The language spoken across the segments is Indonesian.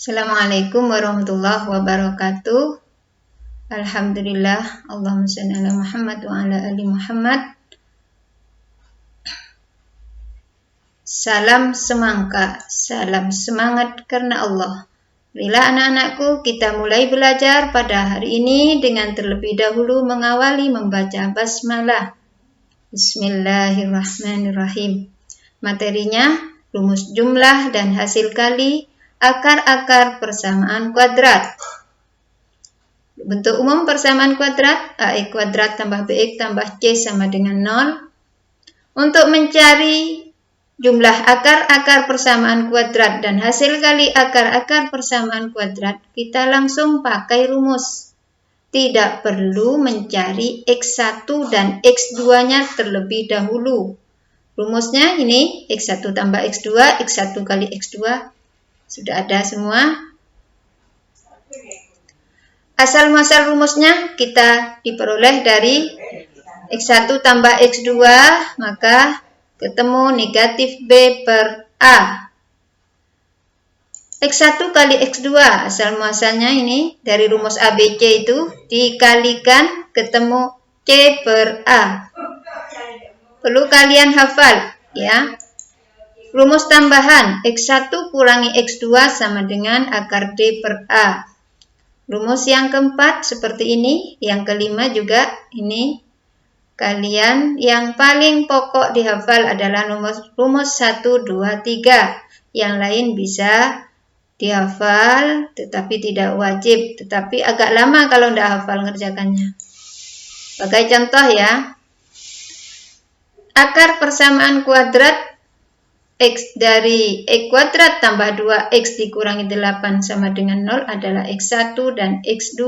Assalamualaikum warahmatullahi wabarakatuh. Alhamdulillah, Allahumma shalli ala Muhammad wa ala ali Muhammad. Salam semangka, salam semangat karena Allah. Bila anak-anakku, kita mulai belajar pada hari ini dengan terlebih dahulu mengawali membaca basmalah. Bismillahirrahmanirrahim. Materinya, rumus jumlah dan hasil kali, akar-akar persamaan kuadrat. Bentuk umum persamaan kuadrat, AX kuadrat tambah BX tambah C sama dengan 0. Untuk mencari jumlah akar-akar persamaan kuadrat dan hasil kali akar-akar persamaan kuadrat, kita langsung pakai rumus. Tidak perlu mencari X1 dan X2-nya terlebih dahulu. Rumusnya ini, X1 tambah X2, X1 kali X2. Sudah ada semua. Asal-muasal rumusnya kita diperoleh dari X1 tambah X2, maka ketemu negatif B per A. X1 kali X2, asal-muasalnya ini dari rumus ABC itu dikalikan ketemu C per A. Perlu kalian hafal, ya. Rumus tambahan, X1 kurangi X2 sama dengan akar D per A. Rumus yang keempat seperti ini, yang kelima juga ini. Kalian yang paling pokok dihafal adalah rumus 1, 2, 3. Yang lain bisa dihafal, tetapi tidak wajib. Tetapi agak lama kalau tidak hafal ngerjakannya. Sebagai contoh ya, akar persamaan kuadrat X dari X kuadrat tambah 2X dikurangi 8 sama dengan 0 adalah X1 dan X2.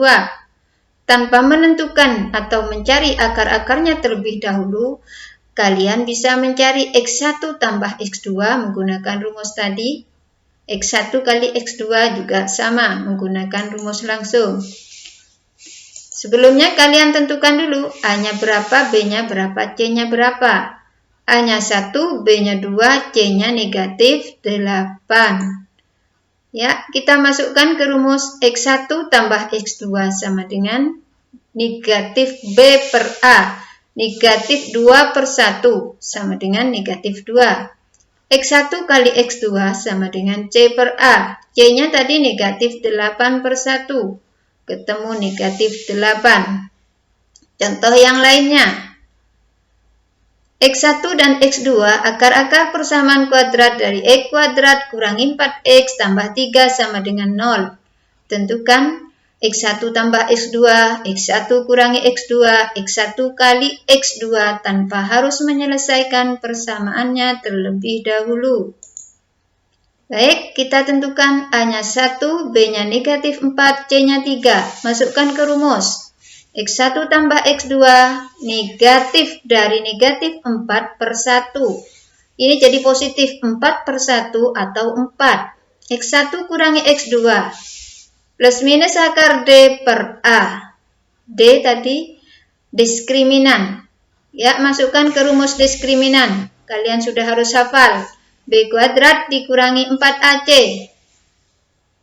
Tanpa menentukan atau mencari akar-akarnya terlebih dahulu, kalian bisa mencari X1 tambah X2 menggunakan rumus tadi. X1 kali X2 juga sama menggunakan rumus langsung. Sebelumnya kalian tentukan dulu A-nya berapa, B-nya berapa, C-nya berapa. A-nya 1, B-nya 2, C-nya negatif 8. Ya, kita masukkan ke rumus X1 tambah X2 sama dengan negatif B per A. Negatif 2 per 1 sama dengan negatif 2. X1 kali X2 sama dengan C per A. C-nya tadi negatif 8 per 1. Ketemu negatif 8. Contoh yang lainnya. X1 dan X2 akar-akar persamaan kuadrat dari X kuadrat kurangi 4X tambah 3 sama dengan 0. Tentukan X1 tambah X2, X1 kurangi X2, X1 kali X2 tanpa harus menyelesaikan persamaannya terlebih dahulu. Baik, kita tentukan A-nya 1, B-nya negatif 4, C-nya 3. Masukkan ke rumus. X1 tambah X2 negatif dari negatif 4 per 1. Ini jadi positif 4 per 1 atau 4. X1 kurangi X2. Plus minus akar D per A. D tadi diskriminan. Ya, masukkan ke rumus diskriminan. Kalian sudah harus hafal. B kuadrat dikurangi 4AC.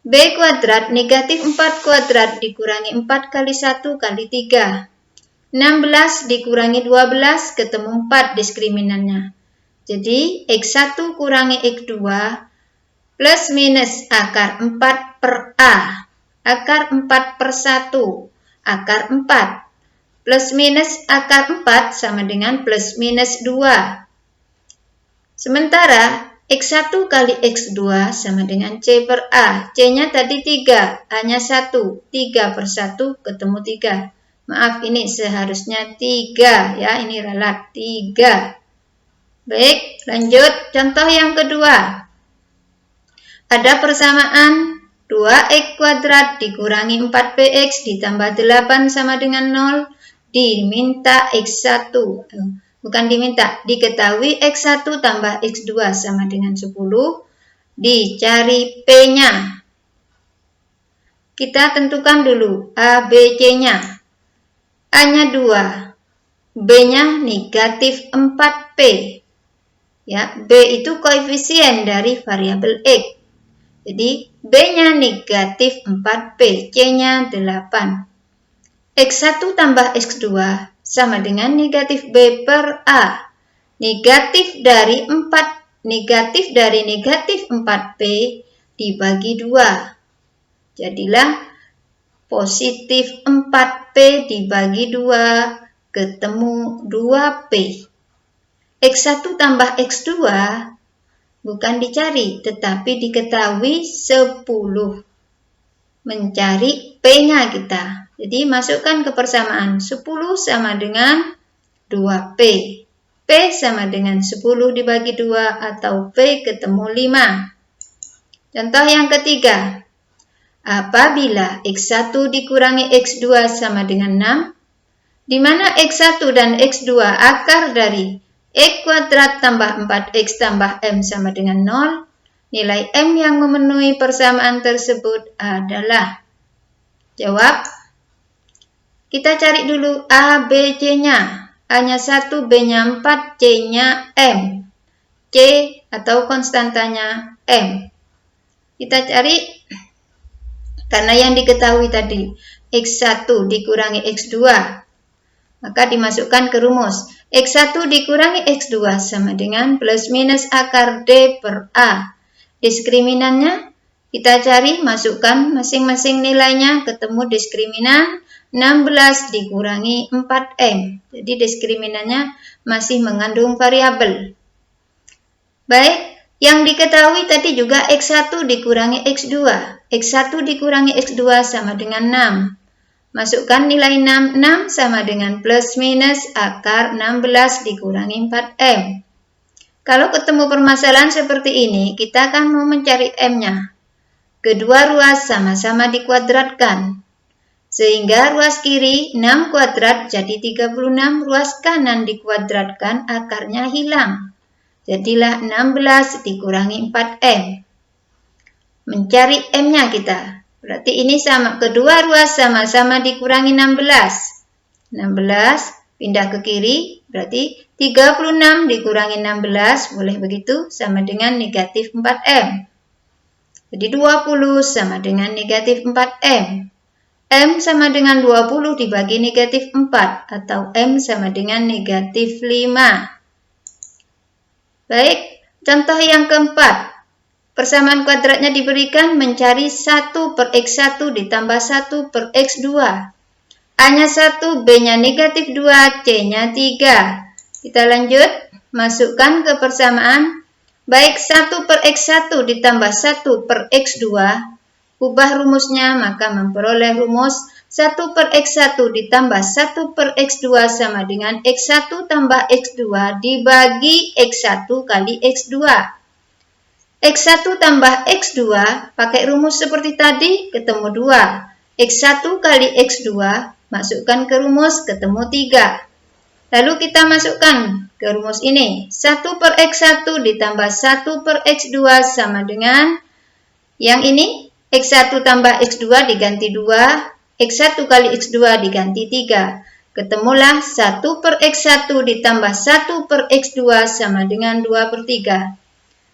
B kuadrat negatif 4 kuadrat dikurangi 4 kali 1 kali 3. 16 dikurangi 12 ketemu 4 diskriminannya. Jadi X1 kurangi X2 plus minus akar 4 per A. Akar 4 per 1. Akar 4. Plus minus akar 4 sama dengan plus minus 2. Sementara X1 kali X2 sama dengan C per A. C-nya tadi 3, A-nya 1. 3 per 1 ketemu 3. Maaf, ini seharusnya 3 ya, ini ralat 3. Baik, lanjut contoh yang kedua. Ada persamaan 2X kuadrat dikurangi 4PX ditambah 8 sama dengan 0. Diminta X1. Bukan diminta, diketahui X1 tambah X2 sama dengan 10. Dicari P-nya. Kita tentukan dulu A, B, C-nya. A-nya 2. B-nya negatif 4P. Ya, B itu koefisien dari variabel X. Jadi B-nya negatif 4P, C-nya 8. X1 tambah X2 sama dengan negatif B per A. Negatif dari negatif 4P dibagi 2. Jadilah positif 4P dibagi 2, ketemu 2P. X1 tambah X2 bukan dicari, tetapi diketahui 10. Mencari P-nya kita. Jadi masukkan ke persamaan 10 sama dengan 2P. P sama dengan 10 dibagi 2 atau P ketemu 5. Contoh yang ketiga. Apabila X1 dikurangi X2 sama dengan 6, di mana X1 dan X2 akar dari X kuadrat tambah 4X tambah M sama dengan 0, nilai M yang memenuhi persamaan tersebut adalah, jawab, kita cari dulu A, B, C-nya. A-nya 1, B-nya 4, C-nya M. C atau konstantanya M. Kita cari, karena yang diketahui tadi, X1 dikurangi X2, maka dimasukkan ke rumus. X1 dikurangi X2 sama dengan plus minus akar D per A. Diskriminannya kita cari, masukkan masing-masing nilainya, ketemu diskriminan 16 dikurangi 4M. Jadi diskriminannya masih mengandung variabel. Baik, yang diketahui tadi juga X1 dikurangi X2. X1 dikurangi X2 sama dengan 6. Masukkan nilai 6 sama dengan plus minus akar 16 dikurangi 4M. Kalau ketemu permasalahan seperti ini, kita akan mau mencari M-nya. Kedua ruas sama-sama dikuadratkan. Sehingga ruas kiri 6 kuadrat jadi 36, ruas kanan dikuadratkan, akarnya hilang. Jadilah 16 dikurangi 4M. Mencari M-nya kita. Berarti ini sama, kedua ruas sama-sama dikurangi 16. 16 pindah ke kiri, berarti 36 dikurangi 16, boleh begitu, sama dengan negatif 4M. Jadi 20 sama dengan negatif 4M. M sama dengan 20 dibagi negatif 4, atau M sama dengan negatif 5. Baik, contoh yang keempat. Persamaan kuadratnya diberikan, mencari 1 per X1 ditambah 1 per X2. A-nya 1, B-nya negatif 2, C-nya 3. Kita lanjut, masukkan ke persamaan. Baik 1 per X1 ditambah 1 per X2, ubah rumusnya, maka memperoleh rumus 1 per X1 ditambah 1 per X2 sama dengan X1 tambah X2 dibagi X1 kali X2. X1 tambah X2, pakai rumus seperti tadi, ketemu 2. X1 kali X2, masukkan ke rumus, ketemu 3. Lalu kita masukkan ke rumus ini. 1 per X1 ditambah 1 per X2 sama dengan, yang ini, X1 tambah X2 diganti 2, X1 kali X2 diganti 3. Ketemulah 1 per X1 ditambah 1 per X2 sama dengan 2 per 3.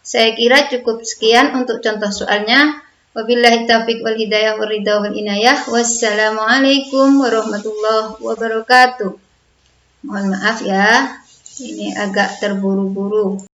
Saya kira cukup sekian untuk contoh soalnya. Wabillahi taufiq wal hidayah wal ridha wal inayah. Wassalamualaikum warahmatullahi wabarakatuh. Mohon maaf ya, ini agak terburu-buru.